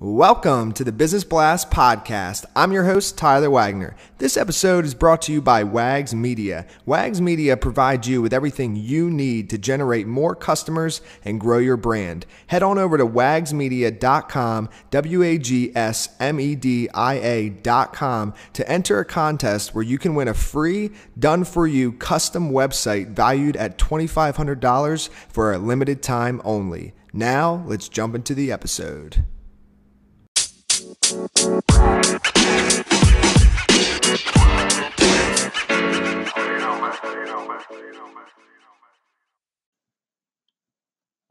Welcome to the Business Blast Podcast. I'm your host, Tyler Wagner. This episode is brought to you by Wags Media. Wags Media provides you with everything you need to generate more customers and grow your brand. Head on over to wagsmedia.com, wagsmedia.com, to enter a contest where you can win a free, done-for-you custom website valued at $2,500 for a limited time only. Now, let's jump into the episode.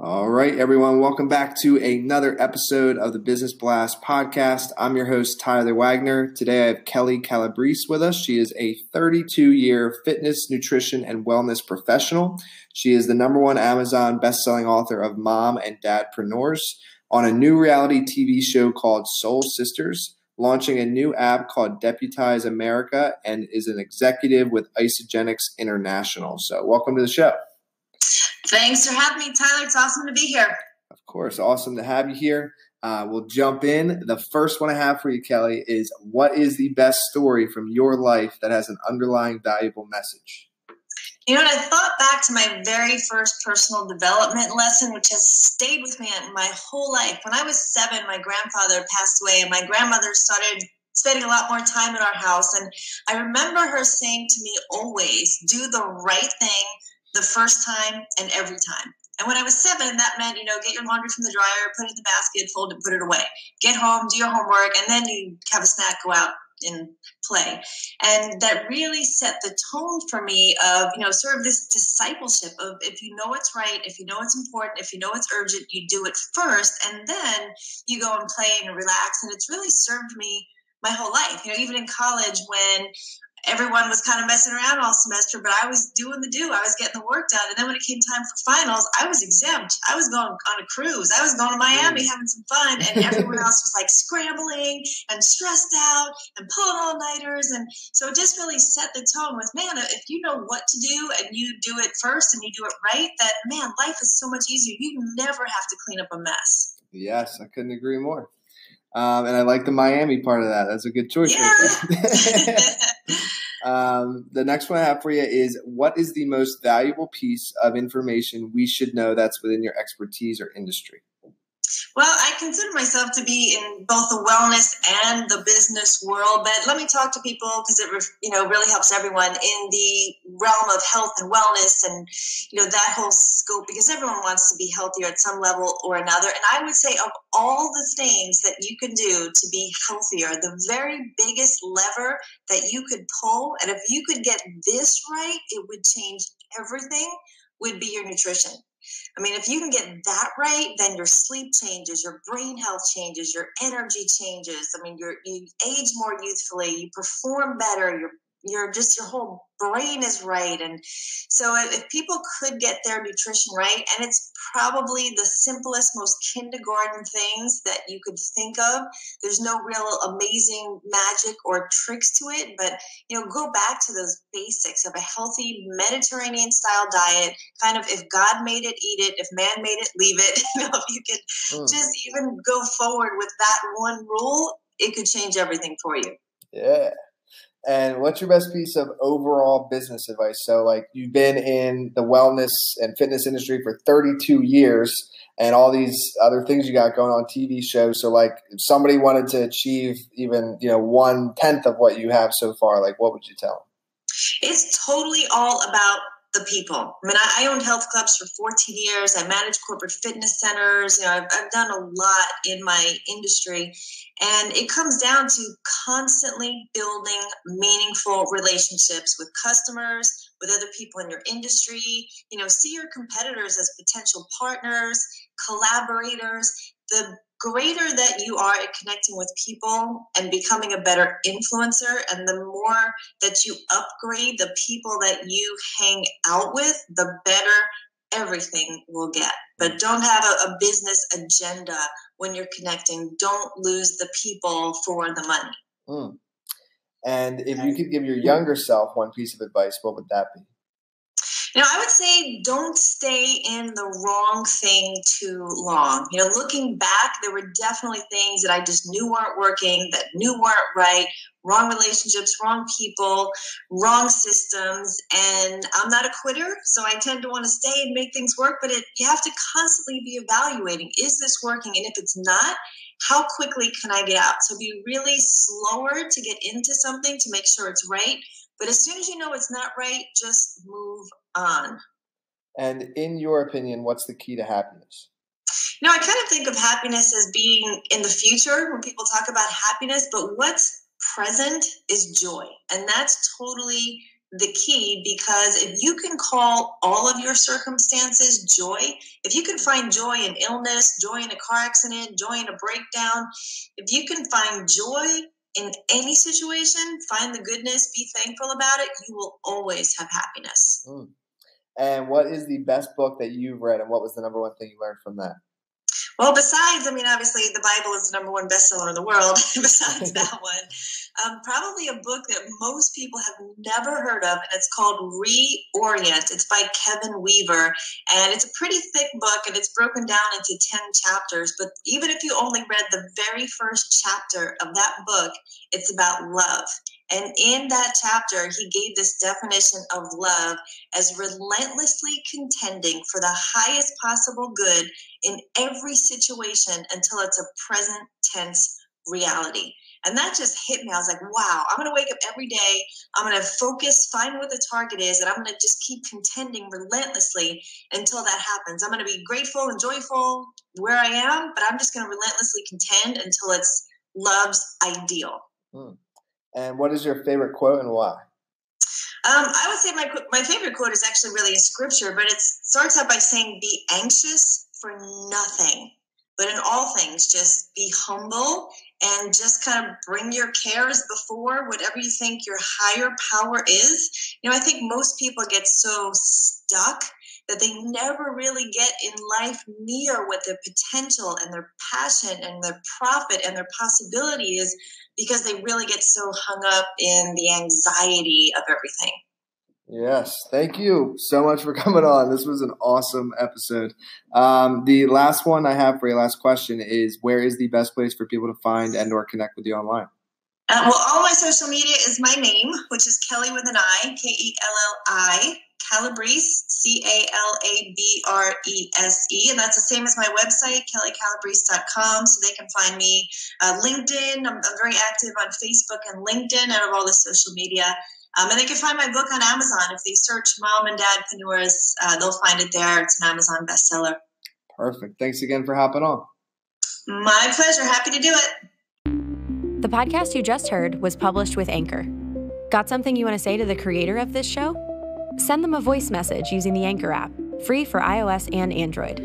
All right, everyone. Welcome back to another episode of the Business Blast Podcast. I'm your host, Tyler Wagner. Today I have Kelli Calabrese with us. She is a 32-year fitness, nutrition, and wellness professional. She is the #1 Amazon bestselling author of Mom and Dadpreneurs, on a new reality TV show called Soul Sisters, launching a new app called Deputize America, and is an executive with Isogenics International. So welcome to the show. Thanks for having me, Tyler. It's awesome to be here. Of course. Awesome to have you here. We'll jump in. The first one I have for you, Kelli, is what is the best story from your life that has an underlying valuable message? You know what? I thought back to my very first personal development lesson, which has stayed with me my whole life. When I was 7, my grandfather passed away, and my grandmother started spending a lot more time in our house. And I remember her saying to me always, do the right thing the first time and every time. And when I was 7, that meant, get your laundry from the dryer, put it in the basket, fold it, put it away. Get home, do your homework, and then you have a snack, go out and play. And that really set the tone for me of, sort of this discipleship of if you know it's right, if you know it's important, if you know it's urgent, you do it first, and then you go and play and relax. And it's really served me my whole life. Even in college when everyone was kind of messing around all semester, but I was doing the do. I was getting the work done. And then when it came time for finals, I was exempt. I was going on a cruise. I was going to Miami having some fun. And everyone else was like scrambling and stressed out and pulling all-nighters. And so it just really set the tone with, man, if you know what to do and you do it first and you do it right, that, man, life is so much easier. You never have to clean up a mess. Yes, I couldn't agree more. And I like the Miami part of that. That's a good choice. Yeah. The next one I have for you is, what is the most valuable piece of information we should know that's within your expertise or industry? Well, I consider myself to be in both the wellness and the business world, but let me talk to people because it really helps everyone in the realm of health and wellness and that whole scope, because everyone wants to be healthier at some level or another. And I would say of all the things that you can do to be healthier, the very biggest lever that you could pull, and if you could get this right, it would change everything, would be your nutrition. I mean, if you can get that right, then your sleep changes, your brain health changes, your energy changes. I mean, you age more youthfully, you perform better, your whole brain is right. And so if people could get their nutrition right, and it's probably the simplest, most kindergarten things that you could think of. There's no real amazing magic or tricks to it, but go back to those basics of a healthy Mediterranean style diet. Kind of, if God made it, eat it. If man made it, leave it. If you could just even go forward with that one rule, it could change everything for you. Yeah. And what's your best piece of overall business advice? So, you've been in the wellness and fitness industry for 32 years and all these other things you got going on TV shows. So, if somebody wanted to achieve even, 1/10 of what you have so far, what would you tell them? It's totally all about the people. I mean, I owned health clubs for 14 years. I managed corporate fitness centers. I've done a lot in my industry. And it comes down to constantly building meaningful relationships with customers, with other people in your industry. See your competitors as potential partners, collaborators. The greater that you are at connecting with people and becoming a better influencer, and the more that you upgrade the people that you hang out with, the better everything will get. But don't have a business agenda when you're connecting. Don't lose the people for the money. And if you could give your younger self one piece of advice, what would that be? I would say don't stay in the wrong thing too long. Looking back, there were definitely things that I just knew weren't working, that knew weren't right, wrong relationships, wrong people, wrong systems. And I'm not a quitter, so I tend to want to stay and make things work. But you have to constantly be evaluating, is this working? And if it's not, how quickly can I get out? So be really slower to get into something to make sure it's right. But as soon as you know it's not right, just move on. And in your opinion, what's the key to happiness? I kind of think of happiness as being in the future when people talk about happiness, but what's present is joy. And that's totally the key, because if you can call all of your circumstances joy, if you can find joy in illness, joy in a car accident, joy in a breakdown, if you can find joy in any situation, find the goodness, be thankful about it, you will always have happiness. And what is the best book that you've read, and what was the number one thing you learned from that? Well, besides, obviously the Bible is the number one bestseller in the world. Besides that one, probably a book that most people have never heard of, and it's called Reorient. It's by Kevin Weaver, and it's a pretty thick book, and it's broken down into 10 chapters. But even if you only read the very first chapter of that book, it's about love. And in that chapter, he gave this definition of love as relentlessly contending for the highest possible good in every situation until it's a present tense reality. And that just hit me. I was like, wow, I'm going to wake up every day. I'm going to focus, find what the target is, and I'm going to just keep contending relentlessly until that happens. I'm going to be grateful and joyful where I am, but I'm just going to relentlessly contend until it's love's ideal. And what is your favorite quote and why? I would say my favorite quote is actually really a scripture, but it starts out by saying, be anxious for nothing, but in all things, just be humble and just kind of bring your cares before whatever you think your higher power is. I think most people get so stuck that they never really get in life near what their potential and their passion and their profit and their possibility is, because they really get so hung up in the anxiety of everything. Yes. Thank you so much for coming on. This was an awesome episode. The last one I have for your last question is, where is the best place for people to find and or connect with you online? Well, all my social media is my name, which is Kelli with an I, Kelli, Calabrese, Calabrese, and that's the same as my website, kellicalabrese.com, so they can find me. LinkedIn, I'm very active on Facebook and LinkedIn out of all the social media. And they can find my book on Amazon. If they search Mom and Dadpreneurs, they'll find it there. It's an Amazon bestseller. Perfect. Thanks again for hopping on. My pleasure. Happy to do it. The podcast you just heard was published with Anchor. Got something you want to say to the creator of this show? Send them a voice message using the Anchor app, free for iOS and Android.